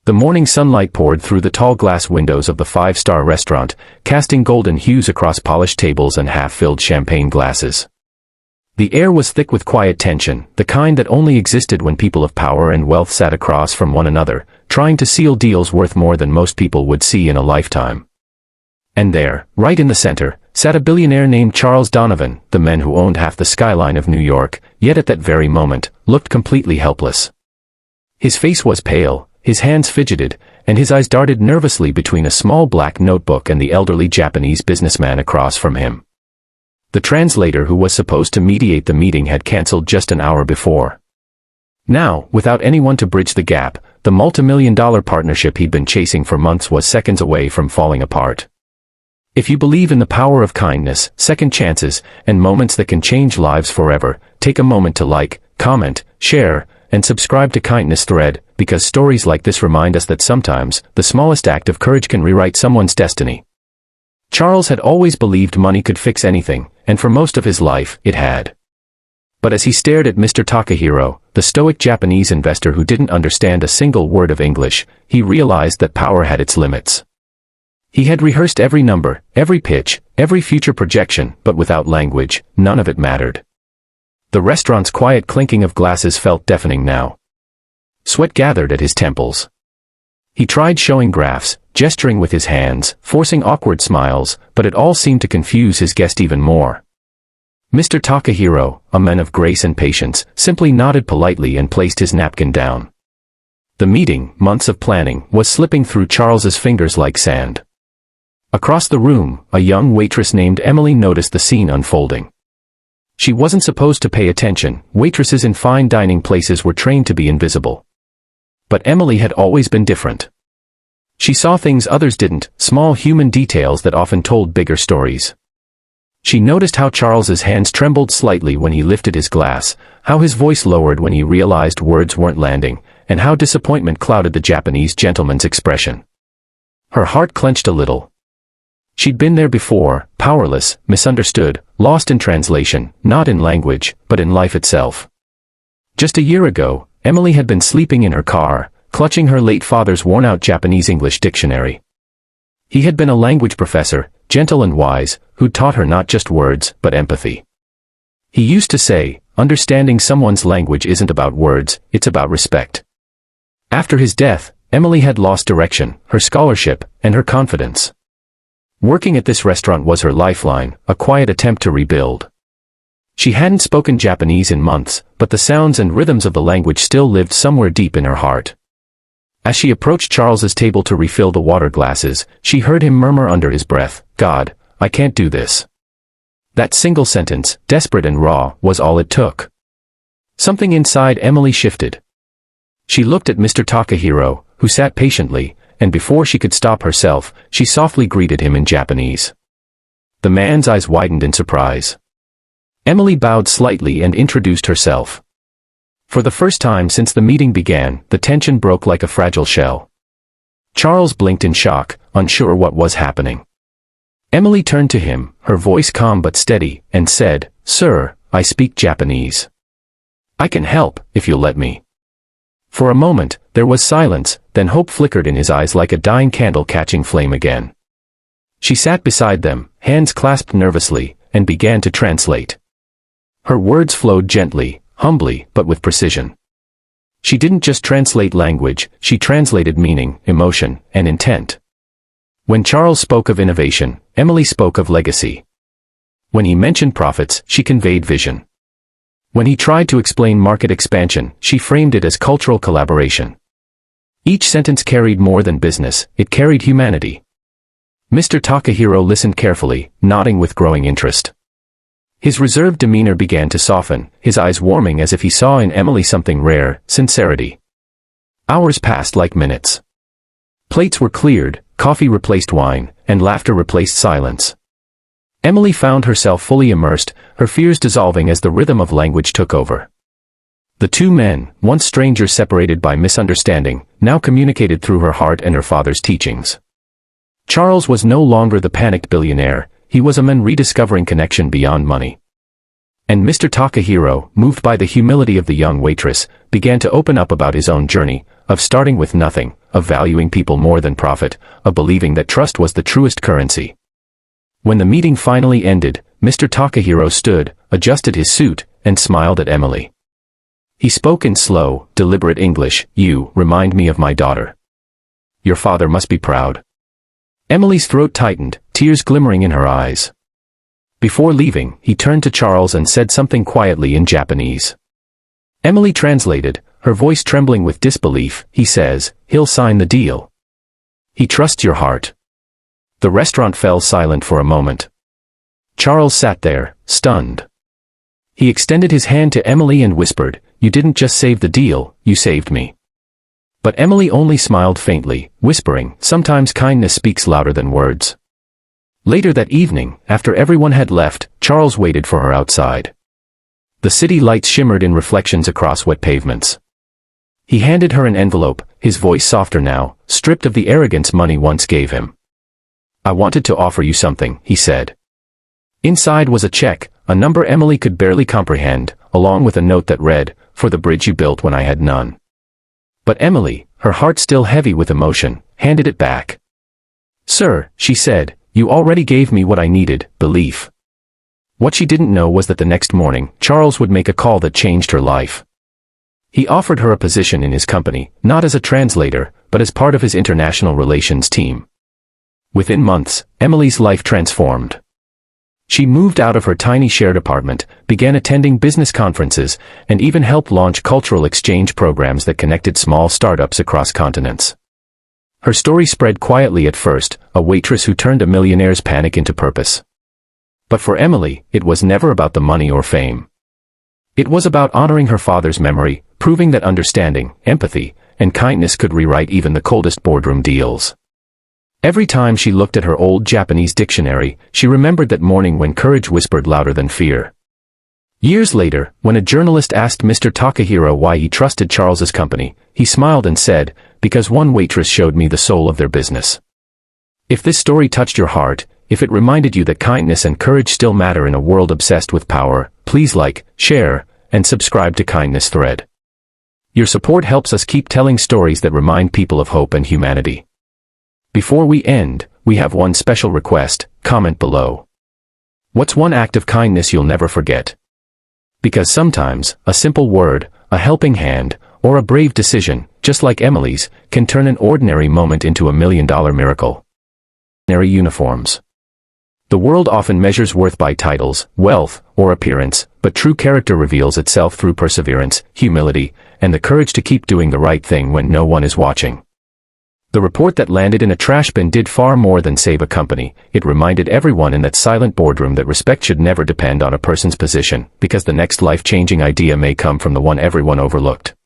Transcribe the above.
The morning sunlight poured through the tall glass windows of the five-star restaurant, casting golden hues across polished tables and half-filled champagne glasses. The air was thick with quiet tension, the kind that only existed when people of power and wealth sat across from one another, trying to seal deals worth more than most people would see in a lifetime. And there, right in the center, sat a billionaire named Charles Donovan, the man who owned half the skyline of New York, yet at that very moment, looked completely helpless. His face was pale, his hands fidgeted, and his eyes darted nervously between a small black notebook and the elderly Japanese businessman across from him. The translator who was supposed to mediate the meeting had cancelled just an hour before. Now, without anyone to bridge the gap, the multi-million-dollar partnership he'd been chasing for months was seconds away from falling apart. If you believe in the power of kindness, second chances, and moments that can change lives forever, take a moment to like, comment, share, and subscribe to Kindness Thread, because stories like this remind us that sometimes, the smallest act of courage can rewrite someone's destiny. Charles had always believed money could fix anything, and for most of his life, it had. But as he stared at Mr. Takahiro, the stoic Japanese investor who didn't understand a single word of English, he realized that power had its limits. He had rehearsed every number, every pitch, every future projection, but without language, none of it mattered. The restaurant's quiet clinking of glasses felt deafening now. Sweat gathered at his temples. He tried showing graphs, gesturing with his hands, forcing awkward smiles, but it all seemed to confuse his guest even more. Mr. Takahiro, a man of grace and patience, simply nodded politely and placed his napkin down. The meeting, months of planning, was slipping through Charles's fingers like sand. Across the room, a young waitress named Emily noticed the scene unfolding. She wasn't supposed to pay attention. Waitresses in fine dining places were trained to be invisible. But Emily had always been different. She saw things others didn't, small human details that often told bigger stories. She noticed how Charles's hands trembled slightly when he lifted his glass, how his voice lowered when he realized words weren't landing, and how disappointment clouded the Japanese gentleman's expression. Her heart clenched a little. She'd been there before, powerless, misunderstood, lost in translation, not in language, but in life itself. Just a year ago, Emily had been sleeping in her car, clutching her late father's worn-out Japanese-English dictionary. He had been a language professor, gentle and wise, who'd taught her not just words, but empathy. He used to say, understanding someone's language isn't about words, it's about respect. After his death, Emily had lost direction, her scholarship, and her confidence. Working at this restaurant was her lifeline, a quiet attempt to rebuild. She hadn't spoken Japanese in months, but the sounds and rhythms of the language still lived somewhere deep in her heart. As she approached Charles's table to refill the water glasses, she heard him murmur under his breath, "God, I can't do this." That single sentence, desperate and raw, was all it took. Something inside Emily shifted. She looked at Mr. Takahiro, who sat patiently, and before she could stop herself, she softly greeted him in Japanese. The man's eyes widened in surprise. Emily bowed slightly and introduced herself. For the first time since the meeting began, the tension broke like a fragile shell. Charles blinked in shock, unsure what was happening. Emily turned to him, her voice calm but steady, and said, "Sir, I speak Japanese. I can help, if you'll let me." For a moment, there was silence, then hope flickered in his eyes like a dying candle catching flame again. She sat beside them, hands clasped nervously, and began to translate. Her words flowed gently, humbly, but with precision. She didn't just translate language, she translated meaning, emotion, and intent. When Charles spoke of innovation, Emily spoke of legacy. When he mentioned profits, she conveyed vision. When he tried to explain market expansion, she framed it as cultural collaboration. Each sentence carried more than business, it carried humanity. Mr. Takahiro listened carefully, nodding with growing interest. His reserved demeanor began to soften, his eyes warming as if he saw in Emily something rare, sincerity. Hours passed like minutes. Plates were cleared, coffee replaced wine, and laughter replaced silence. Emily found herself fully immersed, her fears dissolving as the rhythm of language took over. The two men, once strangers separated by misunderstanding, now communicated through her heart and her father's teachings. Charles was no longer the panicked billionaire, he was a man rediscovering connection beyond money. And Mr. Takahiro, moved by the humility of the young waitress, began to open up about his own journey, of starting with nothing, of valuing people more than profit, of believing that trust was the truest currency. When the meeting finally ended, Mr. Takahiro stood, adjusted his suit, and smiled at Emily. He spoke in slow, deliberate English. "You remind me of my daughter. Your father must be proud." Emily's throat tightened, tears glimmering in her eyes. Before leaving, he turned to Charles and said something quietly in Japanese. Emily translated, her voice trembling with disbelief. "He says, he'll sign the deal. He trusts your heart." The restaurant fell silent for a moment. Charles sat there, stunned. He extended his hand to Emily and whispered, "You didn't just save the deal, you saved me." But Emily only smiled faintly, whispering, "Sometimes kindness speaks louder than words." Later that evening, after everyone had left, Charles waited for her outside. The city lights shimmered in reflections across wet pavements. He handed her an envelope, his voice softer now, stripped of the arrogance money once gave him. "I wanted to offer you something," he said. Inside was a check, a number Emily could barely comprehend, along with a note that read, "For the bridge you built when I had none." But Emily, her heart still heavy with emotion, handed it back. "Sir," she said, "you already gave me what I needed, belief." What she didn't know was that the next morning, Charles would make a call that changed her life. He offered her a position in his company, not as a translator, but as part of his international relations team. Within months, Emily's life transformed. She moved out of her tiny shared apartment, began attending business conferences, and even helped launch cultural exchange programs that connected small startups across continents. Her story spread quietly at first, a waitress who turned a millionaire's panic into purpose. But for Emily, it was never about the money or fame. It was about honoring her father's memory, proving that understanding, empathy, and kindness could rewrite even the coldest boardroom deals. Every time she looked at her old Japanese dictionary, she remembered that morning when courage whispered louder than fear. Years later, when a journalist asked Mr. Takahiro why he trusted Charles's company, he smiled and said, "Because one waitress showed me the soul of their business." If this story touched your heart, if it reminded you that kindness and courage still matter in a world obsessed with power, please like, share, and subscribe to Kindness Thread. Your support helps us keep telling stories that remind people of hope and humanity. Before we end, we have one special request. Comment below. What's one act of kindness you'll never forget? Because sometimes, a simple word, a helping hand, or a brave decision, just like Emily's, can turn an ordinary moment into $1 million miracle. Ordinary uniforms. The world often measures worth by titles, wealth, or appearance, but true character reveals itself through perseverance, humility, and the courage to keep doing the right thing when no one is watching. The report that landed in a trash bin did far more than save a company. It reminded everyone in that silent boardroom that respect should never depend on a person's position, because the next life-changing idea may come from the one everyone overlooked.